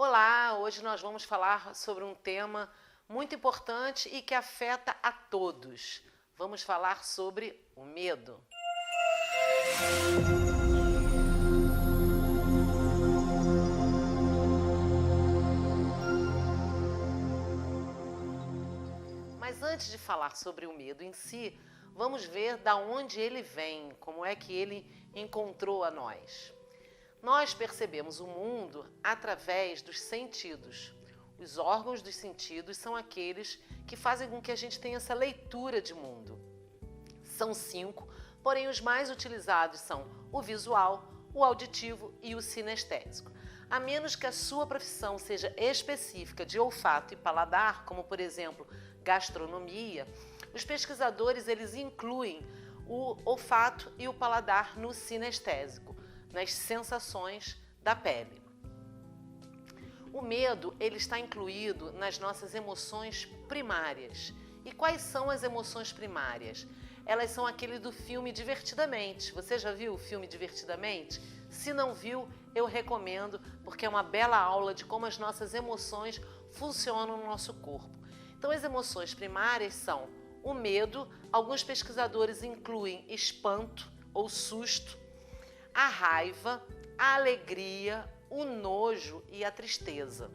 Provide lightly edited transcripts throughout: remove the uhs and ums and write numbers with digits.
Olá, hoje nós vamos falar sobre um tema muito importante e que afeta a todos. Vamos falar sobre o medo. Mas antes de falar sobre o medo em si, vamos ver da onde ele vem, como é que ele encontrou a nós. Nós percebemos o mundo através dos sentidos. Os órgãos dos sentidos são aqueles que fazem com que a gente tenha essa leitura de mundo. São 5, porém os mais utilizados são o visual, o auditivo e o sinestésico. A menos que a sua profissão seja específica de olfato e paladar, como por exemplo gastronomia, os pesquisadores eles incluem o olfato e o paladar no sinestésico, nas sensações da pele. O medo ele está incluído nas nossas emoções primárias. E quais são as emoções primárias? Elas são aquele do filme Divertidamente. Você já viu o filme Divertidamente? Se não viu, eu recomendo, porque é uma bela aula de como as nossas emoções funcionam no nosso corpo. Então, as emoções primárias são o medo, alguns pesquisadores incluem espanto ou susto, a raiva, a alegria, o nojo e a tristeza.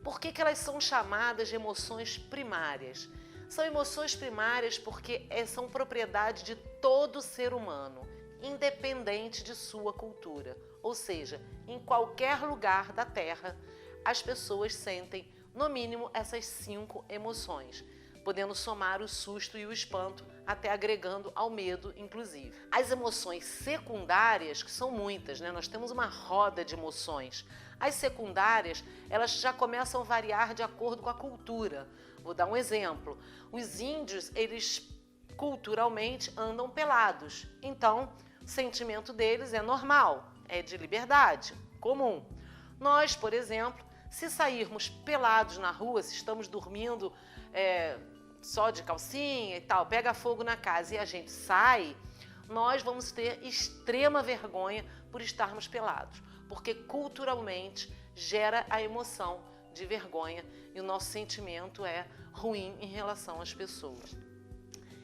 Por que elas são chamadas de emoções primárias? São emoções primárias porque são propriedade de todo ser humano, independente de sua cultura. Ou seja, em qualquer lugar da Terra, as pessoas sentem, no mínimo, essas 5 emoções, podendo somar o susto e o espanto, até agregando ao medo, inclusive. As emoções secundárias, que são muitas, né? Nós temos uma roda de emoções. As secundárias, elas já começam a variar de acordo com a cultura. Vou dar um exemplo. Os índios, eles culturalmente andam pelados. Então, o sentimento deles é normal, é de liberdade, comum. Nós, por exemplo, se sairmos pelados na rua, se estamos dormindo só de calcinha e tal, pega fogo na casa e a gente sai, nós vamos ter extrema vergonha por estarmos pelados, porque culturalmente gera a emoção de vergonha e o nosso sentimento é ruim em relação às pessoas.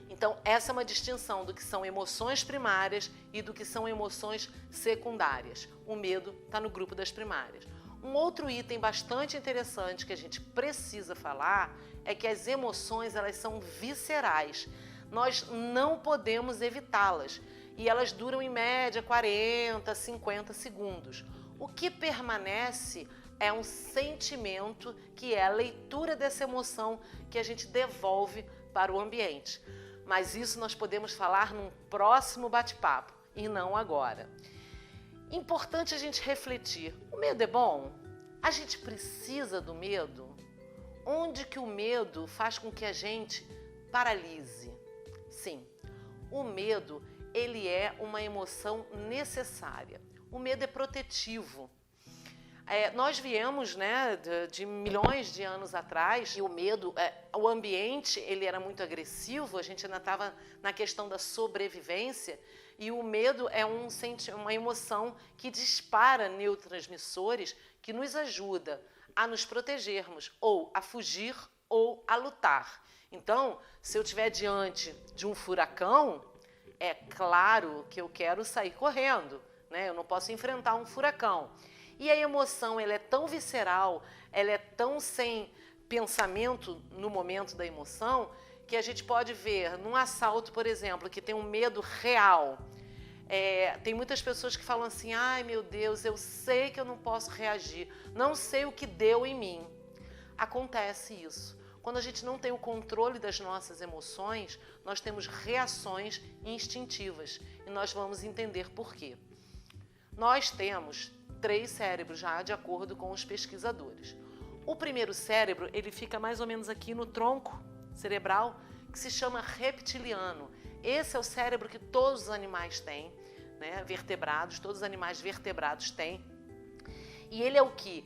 Então, essa é uma distinção do que são emoções primárias e do que são emoções secundárias. O medo está no grupo das primárias. Um outro item bastante interessante que a gente precisa falar é que as emoções elas são viscerais. Nós não podemos evitá-las e elas duram em média 40, 50 segundos. O que permanece é um sentimento que é a leitura dessa emoção que a gente devolve para o ambiente. Mas isso nós podemos falar num próximo bate-papo e não agora. Importante a gente refletir. O medo é bom? A gente precisa do medo? Onde que o medo faz com que a gente paralise? Sim, o medo ele é uma emoção necessária. O medo é protetivo. Nós viemos de milhões de anos atrás e o medo, o ambiente ele era muito agressivo, a gente ainda estava na questão da sobrevivência e o medo é uma emoção que dispara neurotransmissores que nos ajuda a nos protegermos ou a fugir ou a lutar. Então, se eu estiver diante de um furacão, é claro que eu quero sair correndo, né? Eu não posso enfrentar um furacão. E a emoção, ela é tão visceral, ela é tão sem pensamento no momento da emoção, que a gente pode ver num assalto, por exemplo, que tem um medo real. Tem muitas pessoas que falam assim, ai meu Deus, eu sei que eu não posso reagir, não sei o que deu em mim. Acontece isso. Quando a gente não tem o controle das nossas emoções, nós temos reações instintivas e nós vamos entender por quê. Nós temos 3 cérebros já, de acordo com os pesquisadores. O primeiro cérebro, ele fica mais ou menos aqui no tronco cerebral, que se chama reptiliano. Esse é o cérebro que todos os animais têm, né? Vertebrados, todos os animais vertebrados têm. E ele é o que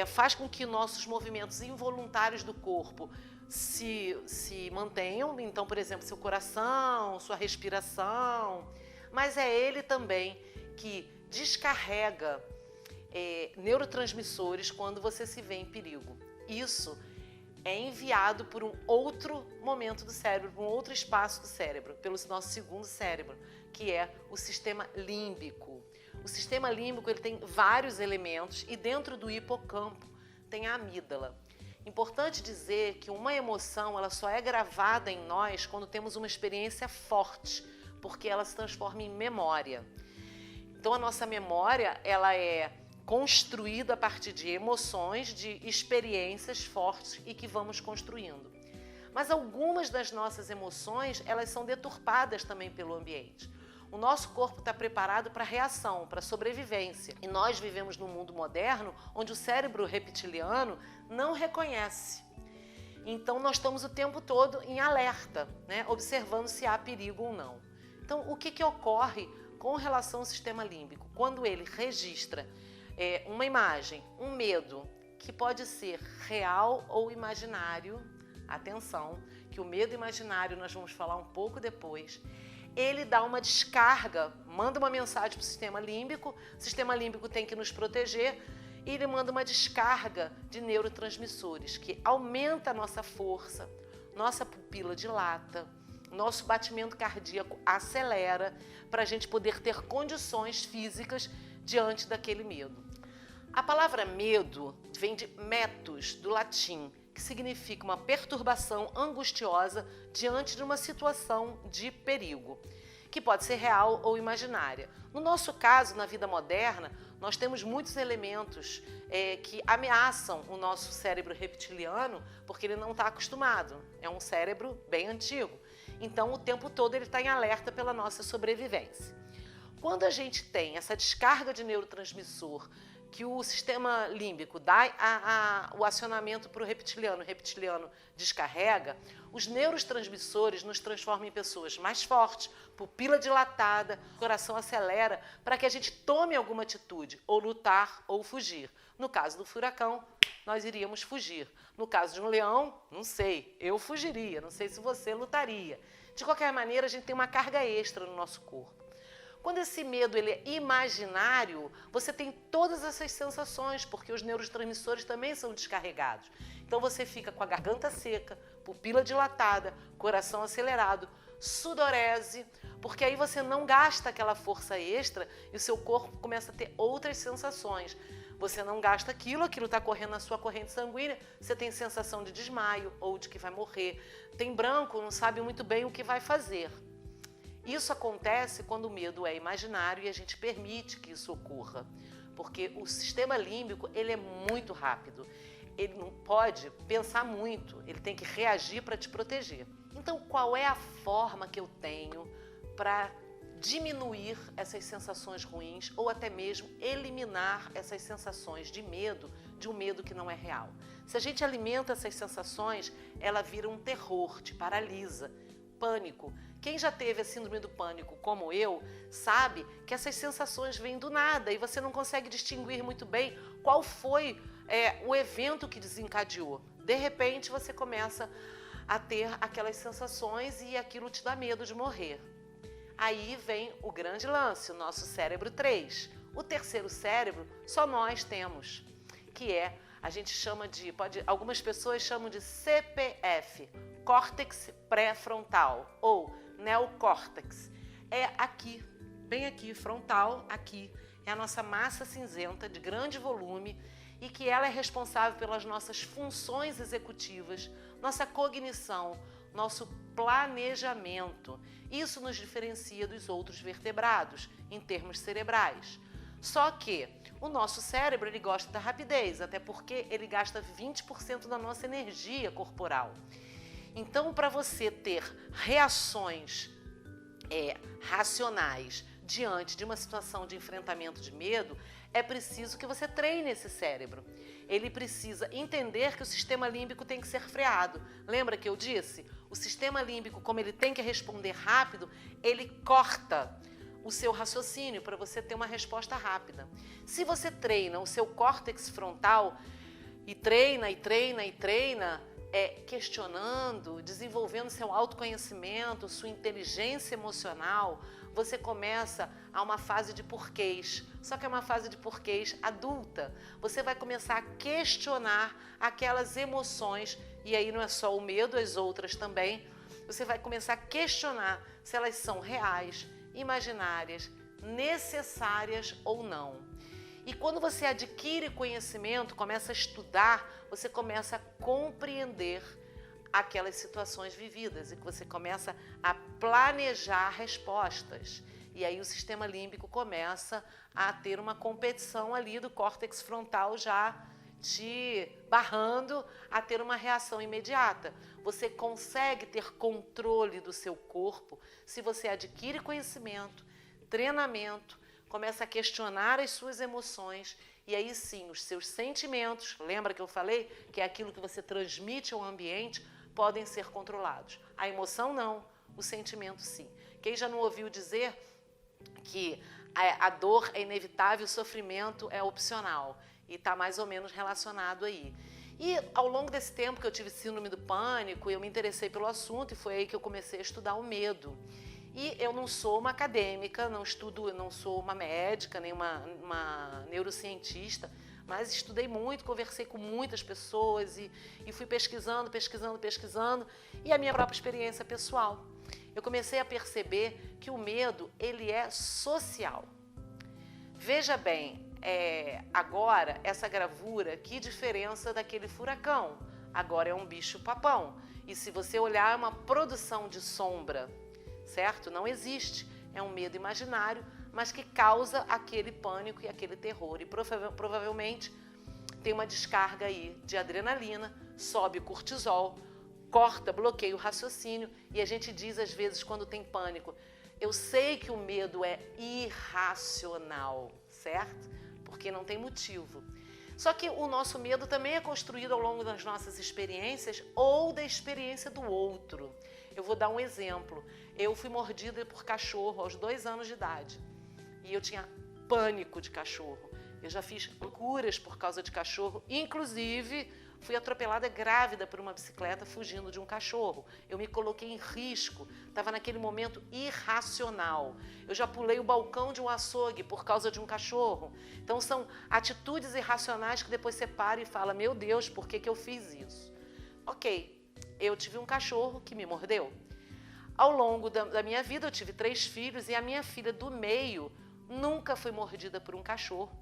faz com que nossos movimentos involuntários do corpo se mantenham. Então, por exemplo, seu coração, sua respiração. Mas é ele também que descarrega neurotransmissores quando você se vê em perigo. Isso é enviado por um outro momento do cérebro, um outro espaço do cérebro, pelo nosso segundo cérebro, que é o sistema límbico. O sistema límbico ele tem vários elementos e dentro do hipocampo tem a amígdala. Importante dizer que uma emoção ela só é gravada em nós quando temos uma experiência forte, porque ela se transforma em memória. Então a nossa memória ela é construída a partir de emoções, de experiências fortes e que vamos construindo. Mas algumas das nossas emoções elas são deturpadas também pelo ambiente. O nosso corpo está preparado para reação, para sobrevivência. E nós vivemos num mundo moderno onde o cérebro reptiliano não reconhece. Então nós estamos o tempo todo em alerta, né? Observando se há perigo ou não. Então o que ocorre com relação ao sistema límbico? Quando ele registra uma imagem, um medo, que pode ser real ou imaginário, atenção, que o medo imaginário nós vamos falar um pouco depois, ele dá uma descarga, manda uma mensagem para o sistema límbico tem que nos proteger, e ele manda uma descarga de neurotransmissores, que aumenta a nossa força, nossa pupila dilata, nosso batimento cardíaco acelera, para a gente poder ter condições físicas diante daquele medo. A palavra medo vem de metus, do latim, que significa uma perturbação angustiosa diante de uma situação de perigo, que pode ser real ou imaginária. No nosso caso, na vida moderna, nós temos muitos elementos que ameaçam o nosso cérebro reptiliano, porque ele não está acostumado. É um cérebro bem antigo. Então, o tempo todo ele está em alerta pela nossa sobrevivência. Quando a gente tem essa descarga de neurotransmissor, que o sistema límbico dá o acionamento para o reptiliano descarrega, os neurotransmissores nos transformam em pessoas mais fortes, pupila dilatada, coração acelera, para que a gente tome alguma atitude, ou lutar ou fugir. No caso do furacão, nós iríamos fugir. No caso de um leão, não sei, eu fugiria, não sei se você lutaria. De qualquer maneira, a gente tem uma carga extra no nosso corpo. Quando esse medo ele é imaginário, você tem todas essas sensações, porque os neurotransmissores também são descarregados. Então você fica com a garganta seca, pupila dilatada, coração acelerado, sudorese, porque aí você não gasta aquela força extra e o seu corpo começa a ter outras sensações. Você não gasta aquilo está correndo na sua corrente sanguínea, você tem sensação de desmaio ou de que vai morrer. Tem branco, não sabe muito bem o que vai fazer. Isso acontece quando o medo é imaginário e a gente permite que isso ocorra, porque o sistema límbico ele é muito rápido, ele não pode pensar muito, ele tem que reagir para te proteger. Então, qual é a forma que eu tenho para diminuir essas sensações ruins ou até mesmo eliminar essas sensações de um medo que não é real? Se a gente alimenta essas sensações, ela vira um terror, te paralisa. Pânico. Quem já teve a síndrome do pânico, como eu, sabe que essas sensações vêm do nada e você não consegue distinguir muito bem qual foi o evento que desencadeou. De repente, você começa a ter aquelas sensações e aquilo te dá medo de morrer. Aí vem o grande lance, o nosso cérebro 3. O terceiro cérebro só nós temos, que a gente chama algumas pessoas chamam de CPF, córtex pré-frontal ou neocórtex. É aqui, bem aqui, frontal, aqui. É a nossa massa cinzenta de grande volume e que ela é responsável pelas nossas funções executivas, nossa cognição, nosso planejamento. Isso nos diferencia dos outros vertebrados em termos cerebrais. Só que o nosso cérebro ele gosta da rapidez, até porque ele gasta 20% da nossa energia corporal. Então, para você ter reações racionais diante de uma situação de enfrentamento de medo, é preciso que você treine esse cérebro. Ele precisa entender que o sistema límbico tem que ser freado. Lembra que eu disse? O sistema límbico, como ele tem que responder rápido, ele corta o seu raciocínio para você ter uma resposta rápida. Se você treina o seu córtex frontal e treina, questionando, desenvolvendo seu autoconhecimento, sua inteligência emocional, você começa a uma fase de porquês, só que é uma fase de porquês adulta. Você vai começar a questionar aquelas emoções, e aí não é só o medo, as outras também. Você vai começar a questionar se elas são reais, imaginárias, necessárias ou não. E quando você adquire conhecimento, começa a estudar, você começa a compreender aquelas situações vividas e que você começa a planejar respostas. E aí o sistema límbico começa a ter uma competição ali do córtex frontal já te barrando a ter uma reação imediata. Você consegue ter controle do seu corpo se você adquire conhecimento, treinamento, começa a questionar as suas emoções e aí sim os seus sentimentos, lembra que eu falei que é aquilo que você transmite ao ambiente, podem ser controlados. A emoção não, o sentimento sim. Quem já não ouviu dizer que a dor é inevitável, o sofrimento é opcional e está mais ou menos relacionado aí. E ao longo desse tempo que eu tive síndrome do pânico, eu me interessei pelo assunto e foi aí que eu comecei a estudar o medo. E eu não sou uma acadêmica, não sou uma médica, nem uma neurocientista, mas estudei muito, conversei com muitas pessoas e fui pesquisando, e a minha própria experiência pessoal. Eu comecei a perceber que o medo, ele é social. Veja bem, agora essa gravura, que diferença daquele furacão? Agora é um bicho-papão. E se você olhar, é uma produção de sombra, certo? Não existe. É um medo imaginário, mas que causa aquele pânico e aquele terror. E provavelmente tem uma descarga aí de adrenalina, sobe cortisol, corta, bloqueia o raciocínio. E a gente diz às vezes quando tem pânico, eu sei que o medo é irracional, certo? Porque não tem motivo. Só que o nosso medo também é construído ao longo das nossas experiências ou da experiência do outro. Eu vou dar um exemplo. Eu fui mordida por cachorro aos 2 anos de idade. E eu tinha pânico de cachorro. Eu já fiz loucuras por causa de cachorro. Inclusive, fui atropelada grávida por uma bicicleta fugindo de um cachorro. Eu me coloquei em risco. Estava naquele momento irracional. Eu já pulei o balcão de um açougue por causa de um cachorro. Então, são atitudes irracionais que depois você para e fala, meu Deus, por que eu fiz isso? Ok, eu tive um cachorro que me mordeu. Ao longo da minha vida, eu tive 3 filhos e a minha filha do meio nunca foi mordida por um cachorro.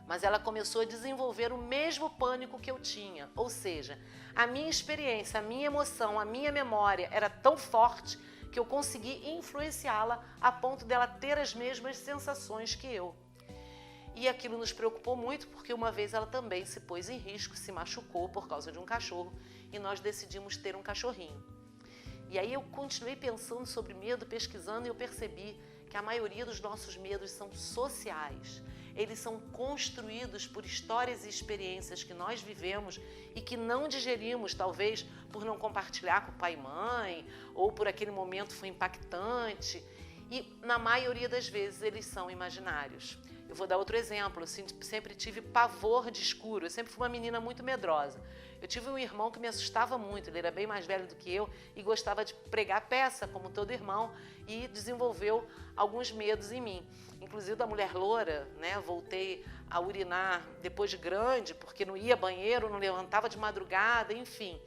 Mas ela começou a desenvolver o mesmo pânico que eu tinha. Ou seja, a minha experiência, a minha emoção, a minha memória era tão forte que eu consegui influenciá-la a ponto dela ter as mesmas sensações que eu. E aquilo nos preocupou muito porque uma vez ela também se pôs em risco, se machucou por causa de um cachorro e nós decidimos ter um cachorrinho. E aí eu continuei pensando sobre medo, pesquisando e eu percebi que a maioria dos nossos medos são sociais. Eles são construídos por histórias e experiências que nós vivemos e que não digerimos, talvez por não compartilhar com o pai e mãe, ou por aquele momento foi impactante. E na maioria das vezes eles são imaginários. Eu vou dar outro exemplo, eu sempre tive pavor de escuro, eu sempre fui uma menina muito medrosa. Eu tive um irmão que me assustava muito, ele era bem mais velho do que eu e gostava de pregar peça, como todo irmão, e desenvolveu alguns medos em mim. Inclusive da mulher loura, né? Voltei a urinar depois de grande, porque não ia banheiro, não levantava de madrugada, enfim.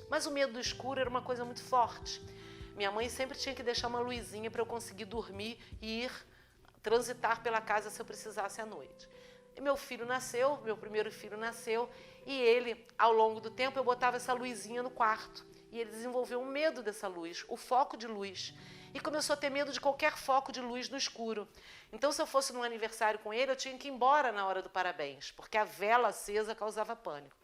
Mas o medo do escuro era uma coisa muito forte. Minha mãe sempre tinha que deixar uma luzinha para eu conseguir dormir e ir transitar pela casa se eu precisasse à noite. E meu filho nasceu, meu primeiro filho nasceu, e ele, ao longo do tempo, eu botava essa luzinha no quarto. E ele desenvolveu um medo dessa luz, o foco de luz. E começou a ter medo de qualquer foco de luz no escuro. Então, se eu fosse num aniversário com ele, eu tinha que ir embora na hora do parabéns, porque a vela acesa causava pânico.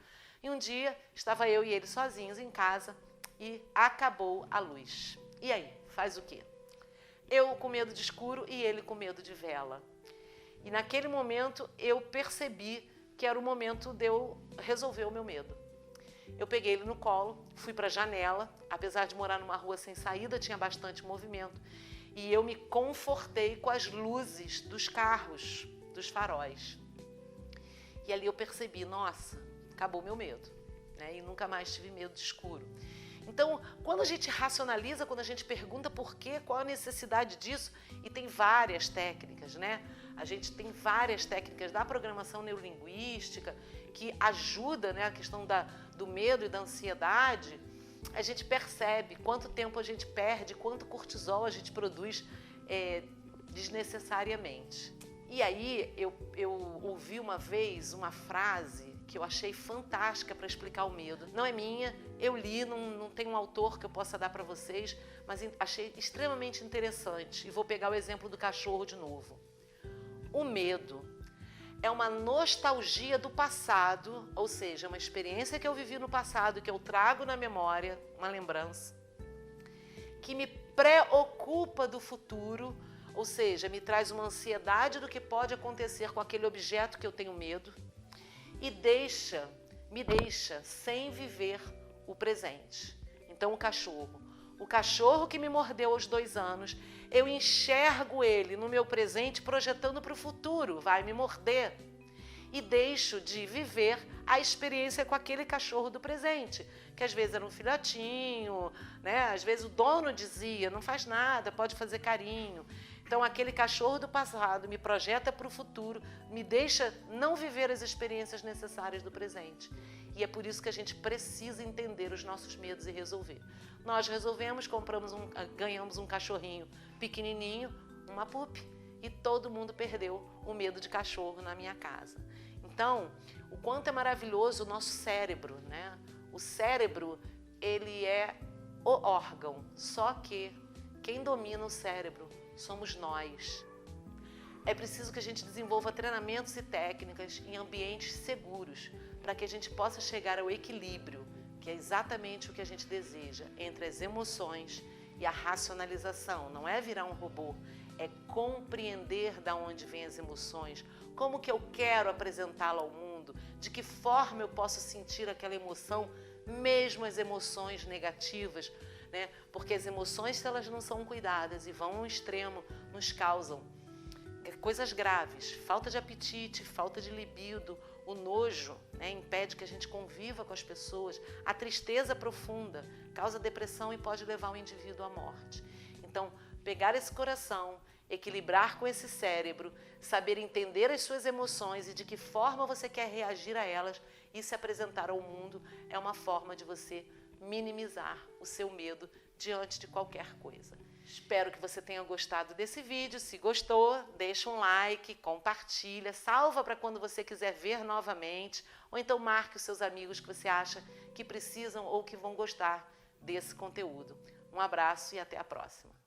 E um dia, estava eu e ele sozinhos em casa e acabou a luz. E aí, faz o quê? Eu com medo de escuro e ele com medo de vela. E naquele momento eu percebi que era o momento de eu resolver o meu medo. Eu peguei ele no colo, fui para a janela, apesar de morar numa rua sem saída, tinha bastante movimento. E eu me confortei com as luzes dos carros, dos faróis. E ali eu percebi, nossa, acabou meu medo, né? E nunca mais tive medo de escuro. Então, quando a gente racionaliza, quando a gente pergunta por quê, qual a necessidade disso, e tem várias técnicas, né? A gente tem várias técnicas da programação neurolinguística que ajuda, né, a questão do medo e da ansiedade. A gente percebe quanto tempo a gente perde, quanto cortisol a gente produz desnecessariamente. E aí eu ouvi uma vez uma frase que eu achei fantástica para explicar o medo. Não é minha, eu li, não tem um autor que eu possa dar para vocês, mas achei extremamente interessante. E vou pegar o exemplo do cachorro de novo. O medo é uma nostalgia do passado, ou seja, uma experiência que eu vivi no passado, que eu trago na memória, uma lembrança, que me preocupa do futuro, ou seja, me traz uma ansiedade do que pode acontecer com aquele objeto que eu tenho medo, e me deixa sem viver o presente. Então, o cachorro que me mordeu aos 2 anos, eu enxergo ele no meu presente projetando para o futuro, vai me morder. E deixo de viver a experiência com aquele cachorro do presente, que às vezes era um filhotinho, né? Às vezes o dono dizia, não faz nada, pode fazer carinho. Então, aquele cachorro do passado me projeta para o futuro, me deixa não viver as experiências necessárias do presente. E é por isso que a gente precisa entender os nossos medos e resolver. Nós resolvemos, ganhamos um cachorrinho pequenininho, uma pup, e todo mundo perdeu o medo de cachorro na minha casa. Então, o quanto é maravilhoso o nosso cérebro, né? O cérebro, ele é o órgão, só que quem domina o cérebro somos nós. É preciso que a gente desenvolva treinamentos e técnicas em ambientes seguros para que a gente possa chegar ao equilíbrio, que é exatamente o que a gente deseja, entre as emoções e a racionalização. Não é virar um robô, é compreender de onde vêm as emoções, como que eu quero apresentá-la ao mundo, de que forma eu posso sentir aquela emoção, mesmo as emoções negativas, né? Porque as emoções, se elas não são cuidadas e vão ao extremo, nos causam coisas graves, falta de apetite, falta de libido, o nojo, né, impede que a gente conviva com as pessoas, a tristeza profunda causa depressão e pode levar o indivíduo à morte. Então, pegar esse coração, equilibrar com esse cérebro, saber entender as suas emoções e de que forma você quer reagir a elas e se apresentar ao mundo é uma forma de você minimizar o seu medo diante de qualquer coisa. Espero que você tenha gostado desse vídeo. Se gostou, deixa um like, compartilha, salva para quando você quiser ver novamente, ou então marque os seus amigos que você acha que precisam ou que vão gostar desse conteúdo. Um abraço e até a próxima.